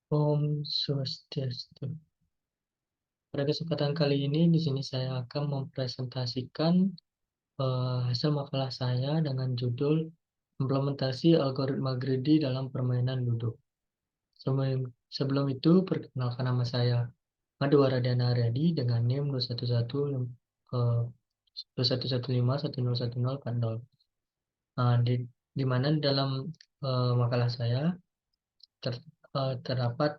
Om Swastiastu. Pada kesempatan kali ini di sini saya akan mempresentasikan hasil makalah saya dengan judul Implementasi Algoritma Greedy dalam Permainan Ludo. Sebelum itu, perkenalkan nama saya Madu Waradana Aryadi dengan NIM 2115101040. Di mana dalam makalah saya terdapat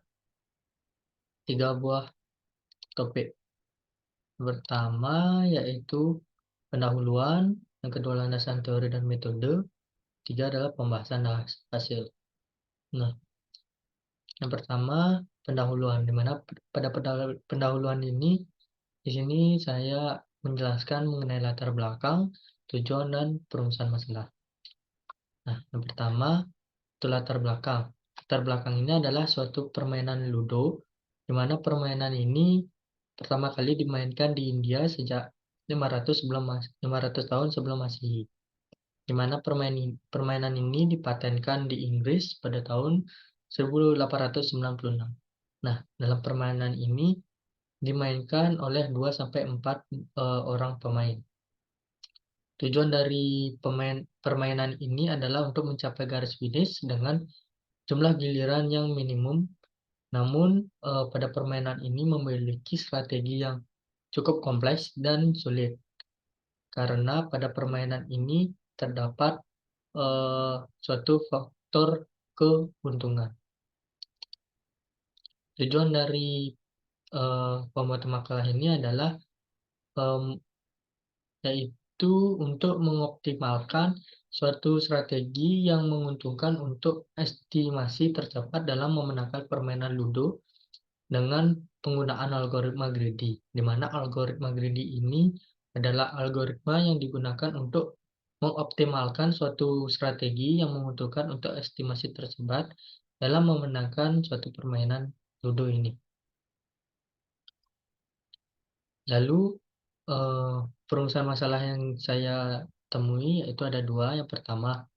3 buah topik. Pertama yaitu pendahuluan, yang kedua landasan teori dan metode, tiga adalah pembahasan hasil. Nah, yang pertama pendahuluan, di mana pada pendahuluan ini di sini saya menjelaskan mengenai latar belakang, tujuan dan perumusan masalah. Nah, yang pertama itu latar belakang. Latar belakang ini adalah suatu permainan ludo, di mana permainan ini pertama kali dimainkan di India sejak 500 tahun sebelum Masehi, di mana permainan ini dipatenkan di Inggris pada tahun 1896. Nah, dalam permainan ini dimainkan oleh 2 sampai 4 orang pemain. Tujuan dari permainan ini adalah untuk mencapai garis finish dengan jumlah giliran yang minimum. Namun, pada permainan ini memiliki strategi yang cukup kompleks dan sulit, karena pada permainan ini terdapat suatu faktor keuntungan. Tujuan dari pembuat makalah ini adalah yaitu untuk mengoptimalkan suatu strategi yang menguntungkan untuk estimasi tercepat dalam memenangkan permainan ludo dengan penggunaan algoritma greedy, di mana algoritma greedy ini adalah algoritma yang digunakan untuk mengoptimalkan suatu strategi yang menguntungkan untuk estimasi tercepat dalam memenangkan suatu permainan ludo ini. Lalu, perumusan masalah yang saya temui yaitu ada 2. Yang pertama,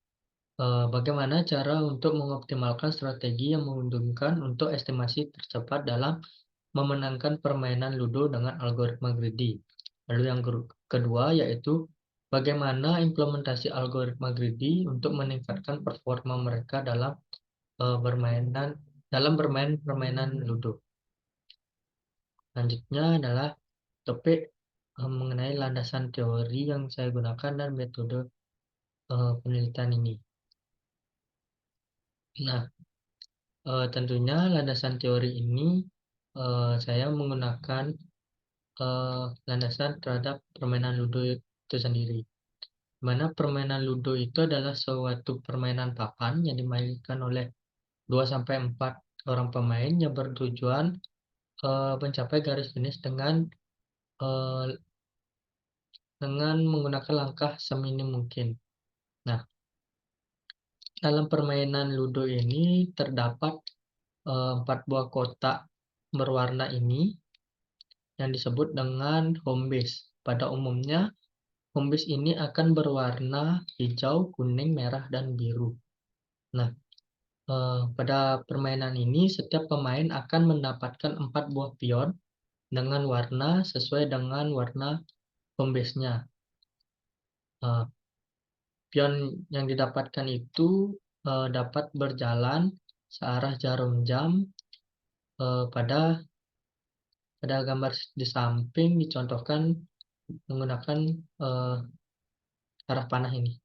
bagaimana cara untuk mengoptimalkan strategi yang menguntungkan untuk estimasi tercepat dalam memenangkan permainan ludo dengan algoritma greedy. Lalu yang kedua yaitu bagaimana implementasi algoritma greedy untuk meningkatkan performa mereka dalam bermain permainan ludo. Selanjutnya adalah topik mengenai landasan teori yang saya gunakan dan metode penelitian ini. Nah, tentunya landasan teori ini saya menggunakan landasan terhadap permainan ludo itu sendiri. Mana permainan ludo itu adalah suatu permainan papan yang dimainkan oleh 2 sampai 4 orang pemain yang bertujuan mencapai garis finish eh, dengan menggunakan langkah seminim mungkin. Nah, dalam permainan ludo ini terdapat 4 buah kotak berwarna ini yang disebut dengan home base. Pada umumnya, home base ini akan berwarna hijau, kuning, merah, dan biru. Nah, pada permainan ini setiap pemain akan mendapatkan 4 buah pion dengan warna sesuai dengan warna home base-nya. Pion yang didapatkan itu dapat berjalan searah jarum jam. Pada gambar di samping dicontohkan menggunakan arah panah ini.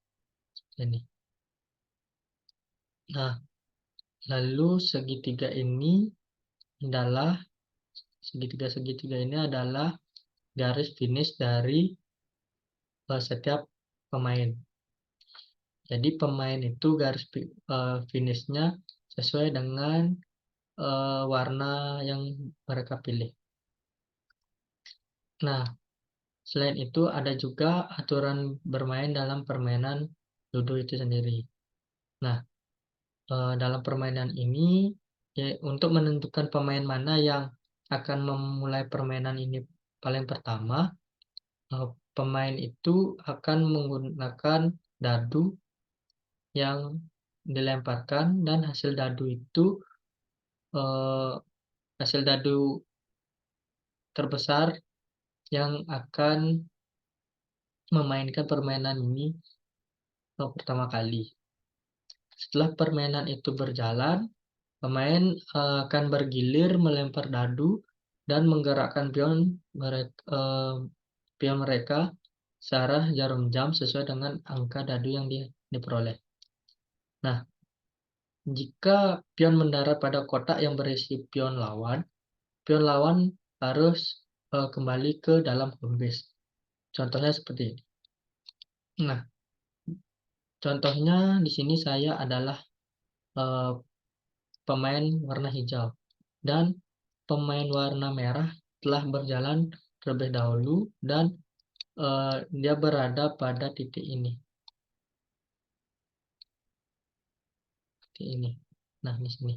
Nah, lalu segitiga ini adalah garis finish dari setiap pemain. Jadi pemain itu garis finishnya sesuai dengan warna yang mereka pilih. Nah, selain itu ada juga aturan bermain dalam permainan ludo itu sendiri. Nah, dalam permainan ini ya, untuk menentukan pemain mana yang akan memulai permainan ini paling pertama, pemain itu akan menggunakan dadu yang dilemparkan dan hasil dadu itu eee, hasil dadu terbesar yang akan memainkan permainan ini, pertama kali. Setelah permainan itu berjalan, pemain, akan bergilir melempar dadu dan menggerakkan pion mereka searah jarum jam sesuai dengan angka dadu yang diperoleh. Nah, jika pion mendarat pada kotak yang berisi pion lawan harus, kembali ke dalam home base. Contohnya seperti ini. Nah, contohnya di sini saya adalah, eee, pemain warna hijau dan pemain warna merah telah berjalan terlebih dahulu dan, dia berada pada titik ini. Nah, di sini.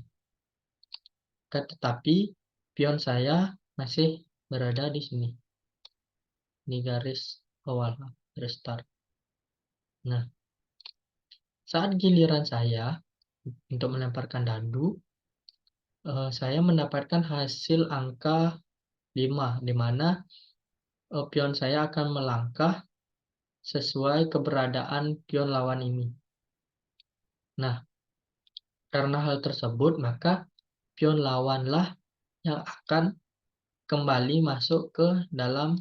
Tetapi pion saya masih berada di sini, di garis awal, garis start. Nah, saat giliran saya untuk melemparkan dadu, saya mendapatkan hasil angka 5, di mana, pion saya akan melangkah sesuai keberadaan pion lawan ini. Nah, karena hal tersebut, maka pion lawanlah yang akan kembali masuk ke dalam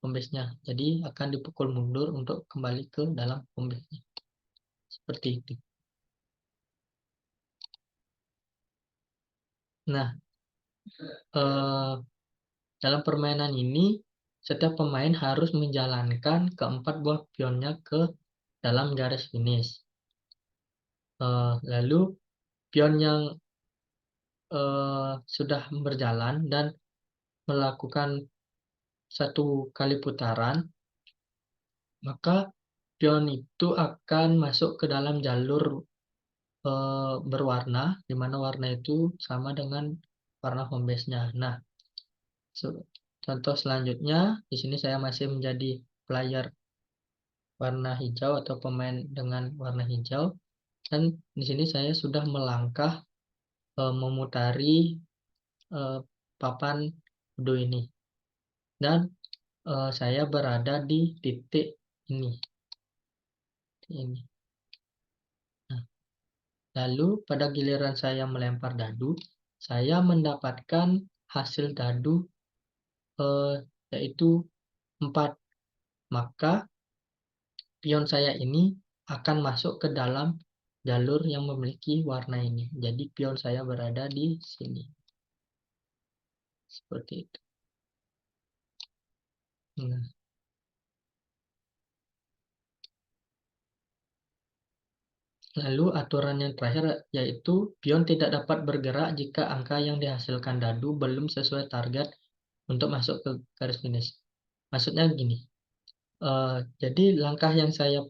home base-nya. Jadi akan dipukul mundur untuk kembali ke dalam home base-nya. Seperti itu. Nah, dalam permainan ini, setiap pemain harus menjalankan keempat buah pionnya ke dalam garis finish. Lalu pion yang sudah berjalan dan melakukan satu kali putaran, maka pion itu akan masuk ke dalam jalur berwarna, di mana warna itu sama dengan warna home base-nya. Nah, contoh selanjutnya, di sini saya masih menjadi player warna hijau atau pemain dengan warna hijau, dan di sini saya sudah melangkah memutari papan ludo ini, dan saya berada di titik ini. Nah, lalu pada giliran saya melempar dadu, saya mendapatkan hasil dadu yaitu 4. Maka pion saya ini akan masuk ke dalam jalur yang memiliki warna ini. Jadi pion saya berada di sini. Seperti itu. Nah, lalu aturan yang terakhir yaitu pion tidak dapat bergerak jika angka yang dihasilkan dadu belum sesuai target untuk masuk ke garis finish. Maksudnya gini, jadi langkah yang saya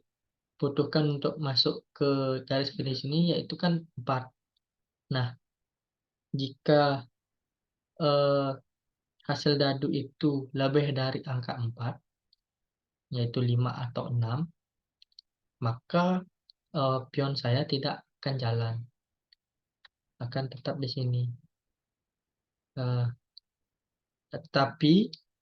butuhkan untuk masuk ke garis finish ini yaitu kan 4. Nah, jika hasil dadu itu lebih dari angka 4, yaitu 5 atau 6, maka pion saya tidak akan jalan, akan tetap di sini. Tetapi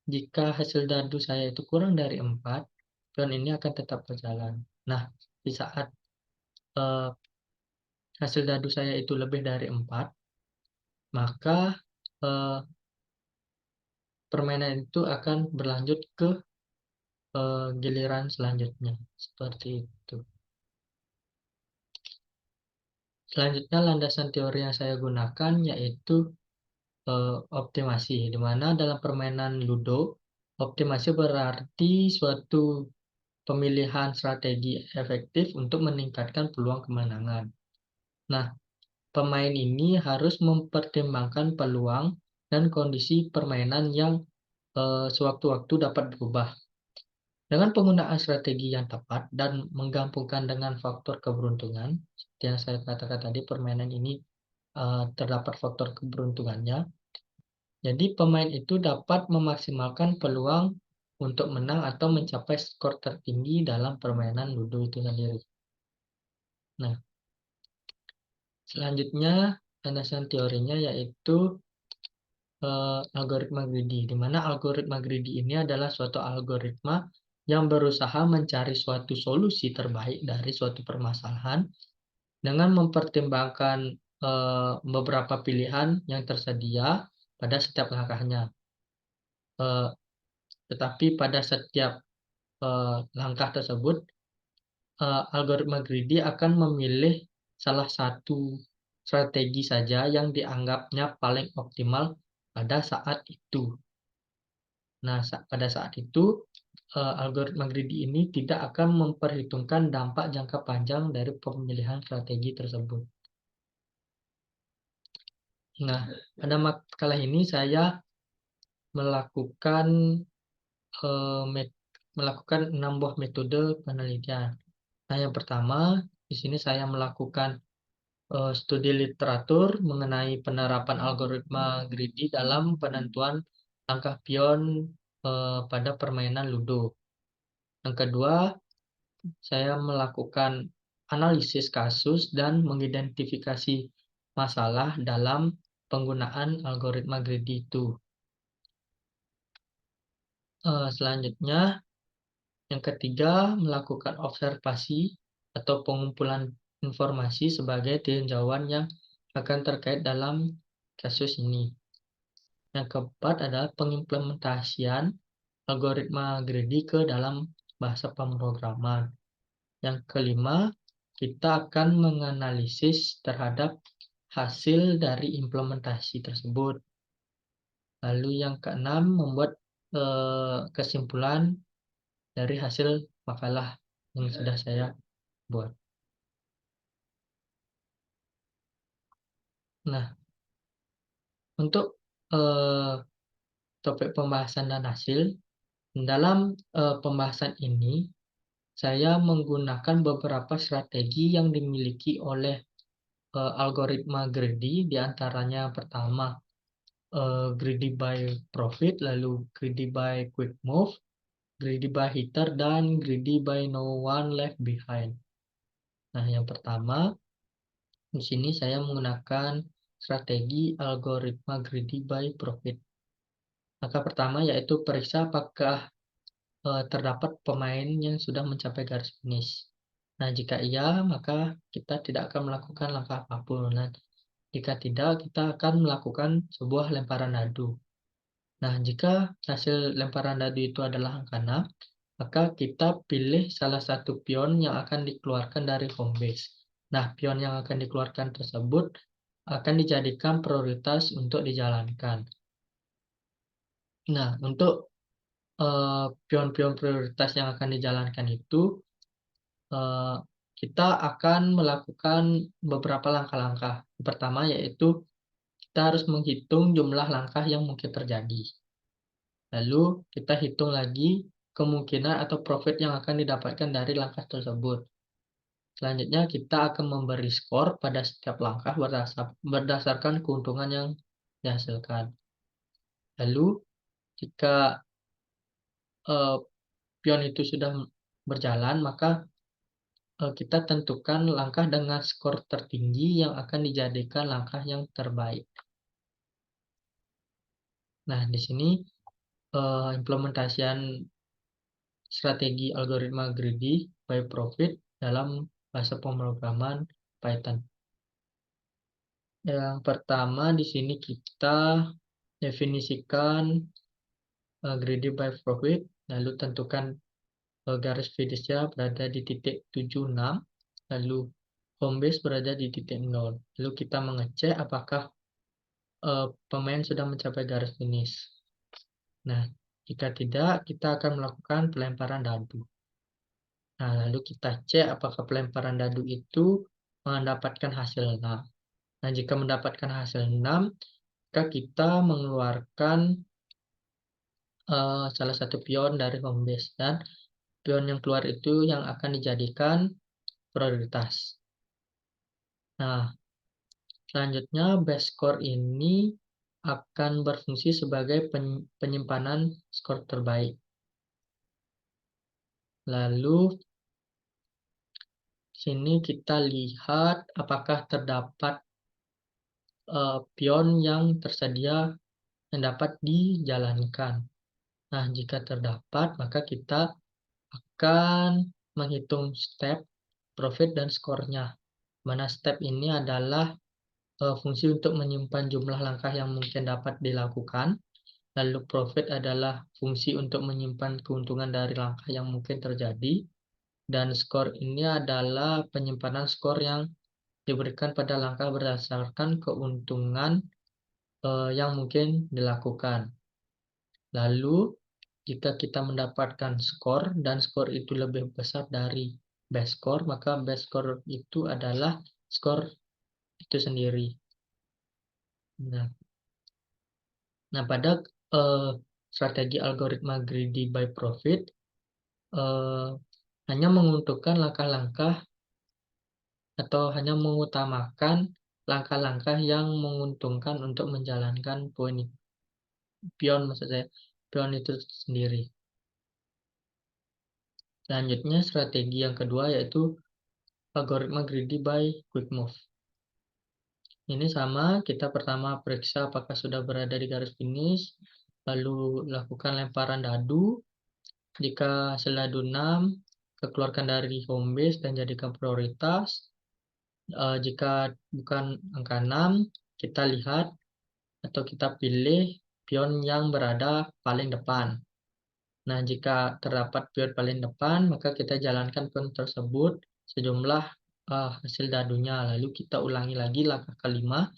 jika hasil dadu saya itu kurang dari 4, pion ini akan tetap berjalan. Nah, di saat hasil dadu saya itu lebih dari 4, maka permainan itu akan berlanjut ke giliran selanjutnya. Seperti itu. Selanjutnya landasan teori yang saya gunakan yaitu optimasi, di mana dalam permainan ludo, optimasi berarti suatu pemilihan strategi efektif untuk meningkatkan peluang kemenangan. Nah, pemain ini harus mempertimbangkan peluang dan kondisi permainan yang sewaktu-waktu dapat berubah. Dengan penggunaan strategi yang tepat dan menggabungkan dengan faktor keberuntungan, seperti yang saya katakan tadi, permainan ini terdapat faktor keberuntungannya. Jadi pemain itu dapat memaksimalkan peluang untuk menang atau mencapai skor tertinggi dalam permainan ludo itu sendiri. Nah, selanjutnya landasan teorinya yaitu algoritma greedy, di mana algoritma greedy ini adalah suatu algoritma yang berusaha mencari suatu solusi terbaik dari suatu permasalahan dengan mempertimbangkan beberapa pilihan yang tersedia pada setiap langkahnya. Eee, Tetapi pada setiap langkah tersebut, algoritma greedy akan memilih salah satu strategi saja yang dianggapnya paling optimal pada saat itu. Nah, pada saat itu, algoritma greedy ini tidak akan memperhitungkan dampak jangka panjang dari pemilihan strategi tersebut. Nah, pada makalah ini saya melakukan, eee, met melakukan 6 buah metode penelitian. Nah, yang pertama, di sini saya melakukan, studi literatur mengenai penerapan algoritma greedy dalam penentuan langkah pion, pada permainan ludo. Yang kedua, saya melakukan analisis kasus dan mengidentifikasi masalah dalam penggunaan algoritma greedy itu. Selanjutnya, yang ketiga, melakukan observasi atau pengumpulan informasi sebagai tinjauan yang akan terkait dalam kasus ini. Yang keempat adalah pengimplementasian algoritma greedy ke dalam bahasa pemrograman. Yang kelima, kita akan menganalisis terhadap hasil dari implementasi tersebut. Lalu yang keenam, membuat kesimpulan dari hasil makalah yang sudah saya buat. Nah, untuk eh, topik pembahasan dan hasil, dalam pembahasan ini saya menggunakan beberapa strategi yang dimiliki oleh algoritma greedy, di antaranya pertama greedy by profit, lalu greedy by quick move, greedy by hitter, dan greedy by no one left behind. Nah, yang pertama, di sini saya menggunakan strategi algoritma greedy by profit. Maka pertama yaitu periksa apakah terdapat pemain yang sudah mencapai garis finish. Nah, jika iya, maka kita tidak akan melakukan langkah apapun. Nah, jika tidak, kita akan melakukan sebuah lemparan dadu. Nah, jika hasil lemparan dadu itu adalah angka 6, maka kita pilih salah satu pion yang akan dikeluarkan dari home base. Nah, pion yang akan dikeluarkan tersebut akan dijadikan prioritas untuk dijalankan. Nah, untuk pion-pion prioritas yang akan dijalankan itu, eee, kita akan melakukan beberapa langkah-langkah. Pertama yaitu kita harus menghitung jumlah langkah yang mungkin terjadi. Lalu kita hitung lagi kemungkinan atau profit yang akan didapatkan dari langkah tersebut. Selanjutnya kita akan memberi skor pada setiap langkah berdasarkan keuntungan yang dihasilkan. Lalu jika eee, pion itu sudah berjalan, maka kita tentukan langkah dengan skor tertinggi yang akan dijadikan langkah yang terbaik. Nah, di sini implementasian strategi algoritma greedy by profit dalam bahasa pemrograman Python. Yang pertama di sini kita definisikan greedy by profit, lalu tentukan garis finishnya berada di titik 76, lalu home base berada di titik 0. Lalu kita mengecek apakah pemain sudah mencapai garis finish. Nah, jika tidak, kita akan melakukan pelemparan dadu. Nah, lalu kita cek apakah pelemparan dadu itu mendapatkan hasil 6. Nah, jika mendapatkan hasil 6, maka kita mengeluarkan salah satu pion dari home base dan pion yang keluar itu yang akan dijadikan prioritas. Nah, selanjutnya base score ini akan berfungsi sebagai penyimpanan skor terbaik. Lalu sini kita lihat apakah terdapat pion yang tersedia yang dapat dijalankan. Nah, jika terdapat, maka kita akan menghitung step, profit, dan skornya. Mana step ini adalah fungsi untuk menyimpan jumlah langkah yang mungkin dapat dilakukan. Lalu profit adalah fungsi untuk menyimpan keuntungan dari langkah yang mungkin terjadi. Dan skor ini adalah penyimpanan skor yang diberikan pada langkah berdasarkan keuntungan yang mungkin dilakukan. Lalu, jika kita mendapatkan skor dan skor itu lebih besar dari base score, maka base score itu adalah skor itu sendiri. Nah, pada strategi algoritma greedy by profit eh, hanya menguntungkan langkah-langkah atau hanya mengutamakan langkah-langkah yang menguntungkan untuk menjalankan pion maksud saya, pion itu sendiri. Selanjutnya strategi yang kedua yaitu algoritma greedy by quick move. Ini sama, kita pertama periksa apakah sudah berada di garis finish, lalu lakukan lemparan dadu. Jika hasil dadu 6, keluarkan dari home base dan jadikan prioritas. Jika bukan angka 6, kita lihat atau kita pilih pion yang berada paling depan. Nah, jika terdapat pion paling depan, maka kita jalankan pion tersebut sejumlah hasil dadunya. Lalu kita ulangi lagi langkah kelima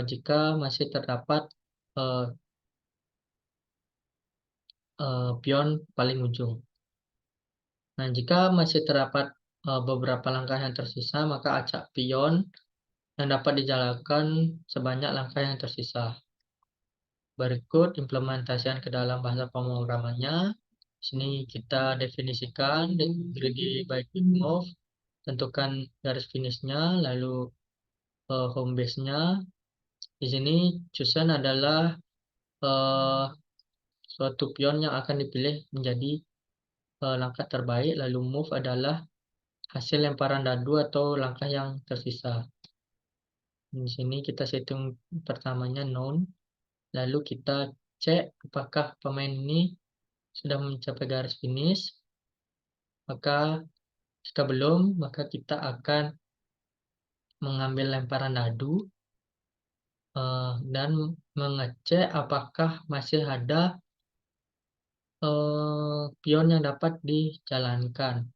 jika masih terdapat pion paling ujung. Nah, jika masih terdapat beberapa langkah yang tersisa, maka acak pion yang dapat dijalankan sebanyak langkah yang tersisa. Berikut implementasian ke dalam bahasa pemrogramannya. Sini kita definisikan greedy by quick move, tentukan garis finishnya, lalu home base-nya. Di sini chosen adalah suatu pion yang akan dipilih menjadi langkah terbaik, lalu move adalah hasil lemparan dadu atau langkah yang tersisa. Di sini kita setting pertamanya known, lalu kita cek apakah pemain ini sudah mencapai garis finish. Maka jika belum, maka kita akan mengambil lemparan dadu dan mengecek apakah masih ada pion yang dapat dijalankan.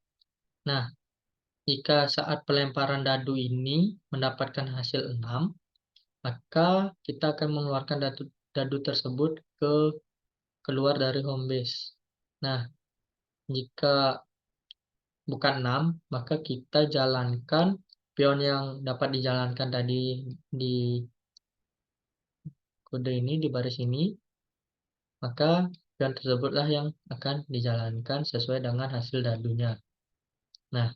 Nah, jika saat pelemparan dadu ini mendapatkan hasil 6, maka kita akan mengeluarkan dadu tersebut keluar dari home base. Nah, jika bukan 6, maka kita jalankan pion yang dapat dijalankan tadi di kode ini, di baris ini, maka pion tersebutlah yang akan dijalankan sesuai dengan hasil dadunya. Nah,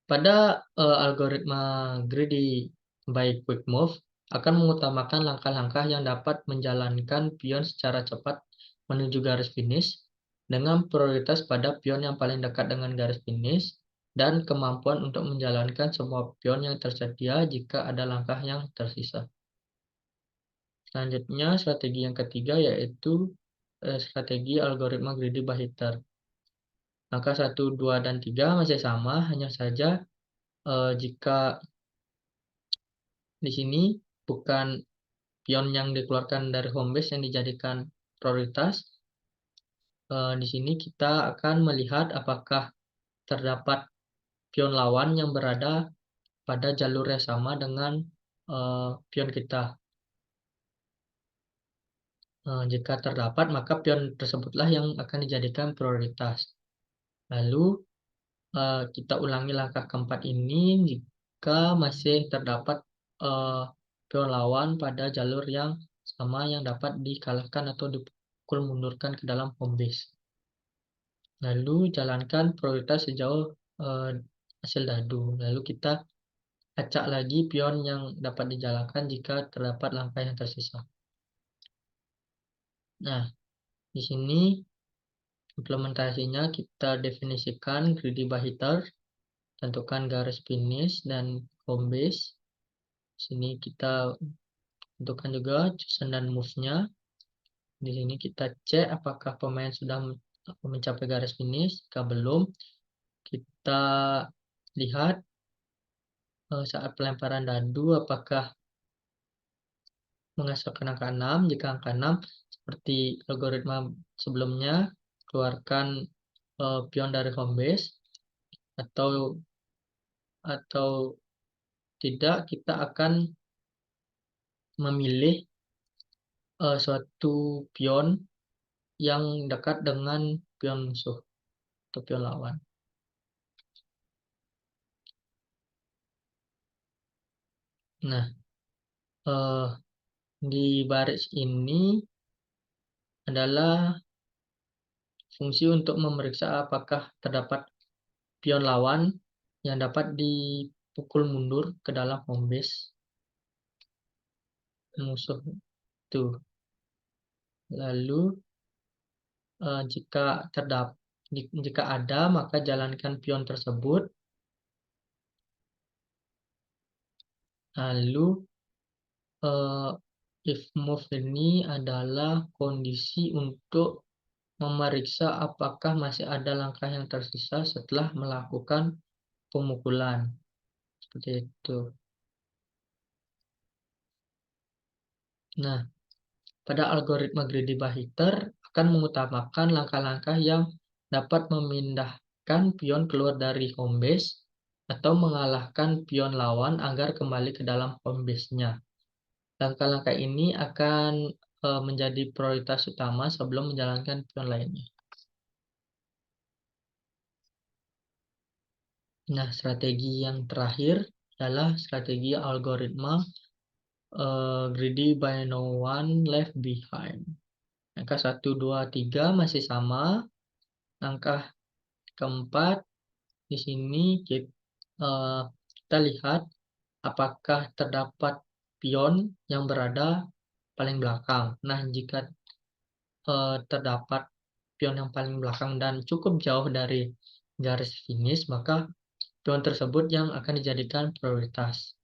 pada algoritma greedy by quick move akan mengutamakan langkah-langkah yang dapat menjalankan pion secara cepat menuju garis finish dengan prioritas pada pion yang paling dekat dengan garis finish dan kemampuan untuk menjalankan semua pion yang tersedia jika ada langkah yang tersisa. Selanjutnya, strategi yang ketiga yaitu strategi algoritma greedy by hitter. Angka 1, 2, dan 3 masih sama, hanya saja jika di sini bukan pion yang dikeluarkan dari home base yang dijadikan prioritas. Di sini kita akan melihat apakah terdapat pion lawan yang berada pada jalur yang sama dengan pion kita. Jika terdapat, maka pion tersebutlah yang akan dijadikan prioritas. Lalu kita ulangi langkah keempat ini jika masih terdapat pion lawan pada jalur yang sama yang dapat dikalahkan atau dipukul mundurkan ke dalam home base. Lalu jalankan prioritas sejauh hasil dadu. Lalu kita acak lagi pion yang dapat dijalankan jika terdapat langkah yang tersisa. Nah, di sini implementasinya kita definisikan greedy by hitter, tentukan garis finish dan home base. Sini kita tentukan juga chosen dan move-nya. Di sini kita cek apakah pemain sudah mencapai garis finish. Jika belum, kita lihat saat pelemparan dadu apakah menghasilkan angka 6. Jika angka 6, seperti algoritma sebelumnya, keluarkan pion dari home base, atau tidak, kita akan memilih suatu pion yang dekat dengan pion musuh atau pion lawan. Nah, di baris ini adalah fungsi untuk memeriksa apakah terdapat pion lawan yang dapat dipukul mundur ke dalam home base musuh itu. Lalu jika ada, maka jalankan pion tersebut. Lalu if move ini adalah kondisi untuk memeriksa apakah masih ada langkah yang tersisa setelah melakukan pemukulan. Seperti itu. Nah, pada algoritma greedy by hitter akan mengutamakan langkah-langkah yang dapat memindahkan pion keluar dari home base atau mengalahkan pion lawan agar kembali ke dalam home base-nya. Langkah-langkah ini akan menjadi prioritas utama sebelum menjalankan pion lainnya. Nah, strategi yang terakhir adalah strategi algoritma greedy by no one left behind. Angka 1, 2, 3 masih sama. Langkah keempat, di sini kita lihat apakah terdapat pion yang berada paling belakang. Nah, jika terdapat pion yang paling belakang dan cukup jauh dari garis finish, maka pion tersebut yang akan dijadikan prioritas.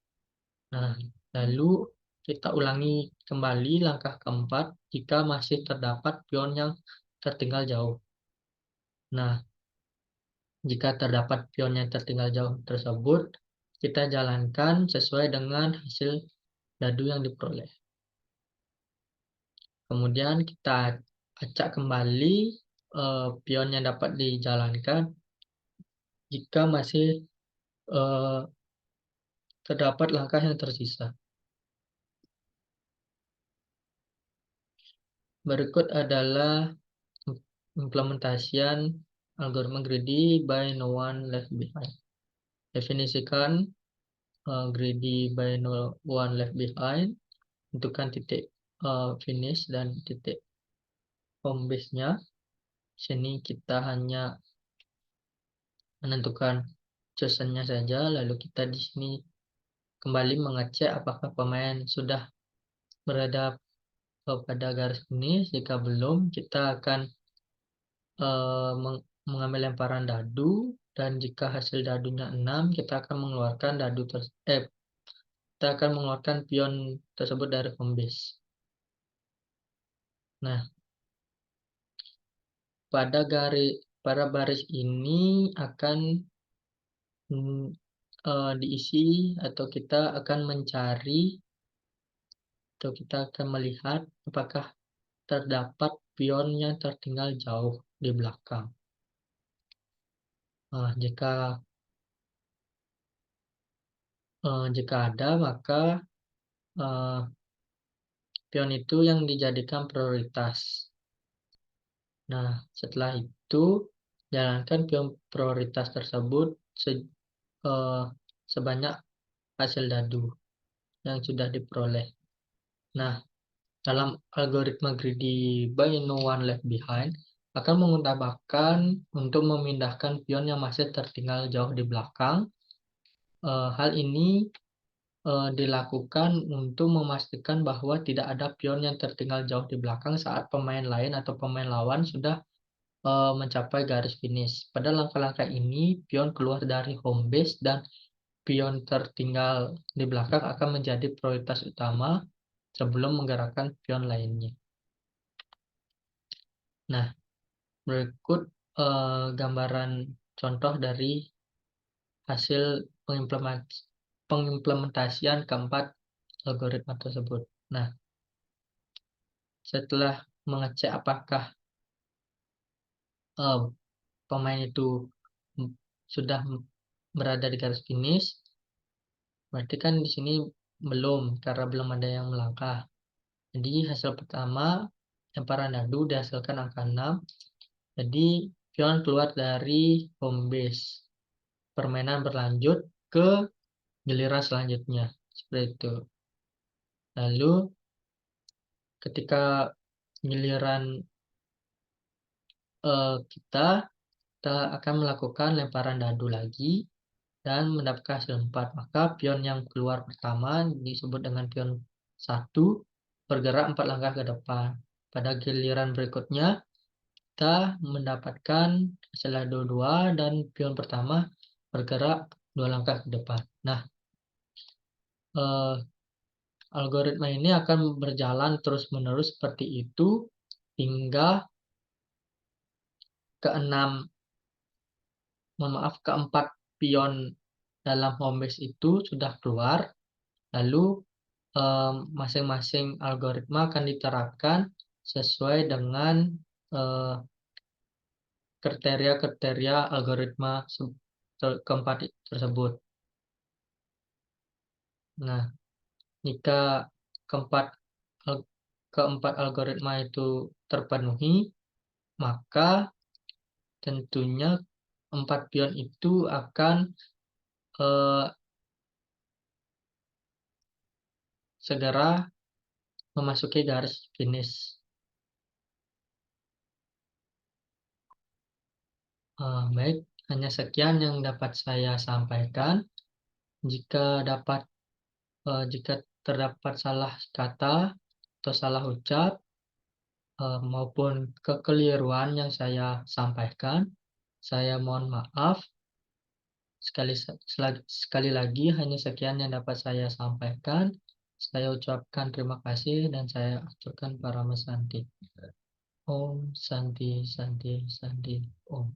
Nah, lalu kita ulangi kembali langkah keempat jika masih terdapat pion yang tertinggal jauh. Nah, jika terdapat pion yang tertinggal jauh tersebut, kita jalankan sesuai dengan hasil dadu yang diperoleh. Kemudian kita acak kembali pion yang dapat dijalankan jika masih terdapat langkah yang tersisa. Berikut adalah implementasian algoritma greedy by no one left behind. Definisikan greedy by no one left behind, tentukan titik finish dan titik home base-nya. Sini kita hanya menentukan chosen-nya saja, lalu kita di sini kembali mengecek apakah pemain sudah berada pada garis finish. Jika belum, kita akan mengambil lemparan dadu, dan jika hasil dadunya 6, kita akan mengeluarkan pion tersebut dari home base. Nah, pada baris ini akan diisi, atau kita akan mencari, atau kita akan melihat apakah terdapat pion yang tertinggal jauh di belakang. Nah, jika ada, maka pion itu yang dijadikan prioritas. Nah, setelah itu jalankan pion prioritas tersebut sebanyak hasil dadu yang sudah diperoleh. Nah, dalam algoritma greedy by no one left behind akan mengutamakan untuk memindahkan pion yang masih tertinggal jauh di belakang. Hal ini dilakukan untuk memastikan bahwa tidak ada pion yang tertinggal jauh di belakang saat pemain lain atau pemain lawan sudah mencapai garis finish. Pada langkah-langkah ini, pion keluar dari home base dan pion tertinggal di belakang akan menjadi prioritas utama sebelum menggerakkan pion lainnya. Nah, berikut gambaran contoh dari hasil pengimplementasian keempat algoritma tersebut. Nah, setelah mengecek apakah pemain itu sudah berada di garis finish, berarti kan di sini belum, karena belum ada yang melangkah. Jadi hasil pertama, lemparan dadu dihasilkan angka 6. Jadi pion keluar dari home base. Permainan berlanjut ke giliran selanjutnya. Seperti itu. Lalu ketika giliran kita akan melakukan lemparan dadu lagi dan mendapatkan hasil 4. Maka pion yang keluar pertama disebut dengan pion 1 bergerak 4 langkah ke depan. Pada giliran berikutnya kita mendapatkan hasil dadu 2 dan pion pertama bergerak 2 langkah ke depan. Nah, algoritma ini akan berjalan terus-menerus seperti itu hingga keempat pion dalam home base itu sudah keluar. Lalu masing-masing algoritma akan diterapkan sesuai dengan kriteria-kriteria algoritma keempat tersebut. Nah, jika keempat algoritma itu terpenuhi, maka tentunya 4 pion itu akan segera memasuki garis finish. Baik, hanya sekian yang dapat saya sampaikan. Jika terdapat salah kata atau salah ucap maupun kekeliruan yang saya sampaikan, saya mohon maaf. Sekali lagi hanya sekian yang dapat saya sampaikan. Saya ucapkan terima kasih dan saya aturkan Parama Santi. Om Santi Santi Santi Om.